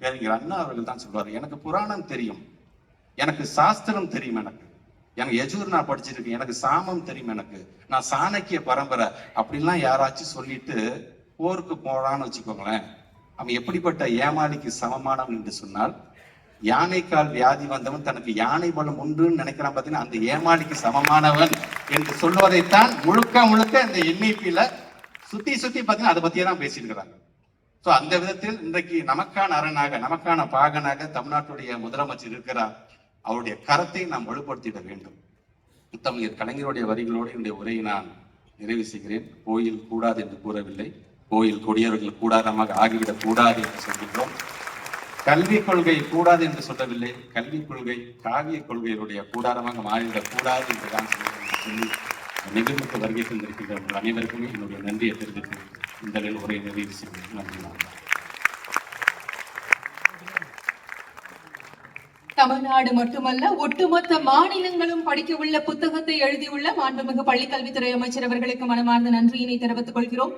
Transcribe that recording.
பேரறிஞர் அண்ணா அவர்கள் தான் சொல்வாரு, எனக்கு புராணம் தெரியும், எனக்கு சாஸ்திரம் தெரியும், எனக்கு யஜூர் நான் படிச்சிருக்கேன், எனக்கு சாமம் தெரியும், நான் சாணக்கிய பரம்பரை அப்படின்லாம் யாராச்சும் சொல்லிட்டு போருக்கு போறான்னு வச்சுக்கோங்களேன், அவன் எப்படிப்பட்ட ஏமாளிக்கு சமமானவன் என்று சொன்னால், யானைக்கால் வியாதி வந்தவன் தனக்கு யானை பலம் உண்டுன்னு நினைக்கிறான் பார்த்தீங்கன்னா, அந்த ஏமாளிக்கு சமமானவன் என்று சொல்வதைத்தான் முழுக்க முழுக்க இந்த என்ஐபியில சுத்தி பார்த்தீங்கன்னா அதை பத்தியே தான் பேசியிருக்கிறாங்க. சோ அந்த விதத்தில் இன்றைக்கு நமக்கான அரணாக, நமக்கான பாகனாக தமிழ்நாட்டுடைய முதலமைச்சர் இருக்கிறார். அவருடைய கரத்தை நாம் வலுப்படுத்திட வேண்டும். முத்தமிழர் கலைஞருடைய வரிகளோடு என்னுடைய உரையை நான் நிறைவு செய்கிறேன். கோயில் கூடாது என்று கூறவில்லை, கோயில் கொடியவர்கள் கூடாரமாக ஆகிவிடக் கூடாது என்று சொல்கின்றோம். கல்விக் கொள்கை கூடாது என்று சொல்லவில்லை, கல்விக் கொள்கை காவிய கொள்கைகளுடைய கூடாரமாக மாறிவிடக் கூடாது என்றுதான் சொல்லி நிகழ்வுக்கு வருகை தந்திருக்கின்ற உங்கள் அனைவருக்குமே என்னுடைய நன்றியை தெரிவித்து இந்த உரை நிறைவு செய்கிறேன். நன்றி. தமிழ்நாடு மட்டுமல்ல, ஒட்டுமொத்த மாநிலங்களும் படிக்க உள்ள புத்தகத்தை எழுதியுள்ள மாண்புமிகு பள்ளிக்கல்வித்துறை அமைச்சர் அவர்களுக்கு மனமார்ந்த நன்றியினை தெரிவித்துக் கொள்கிறோம்.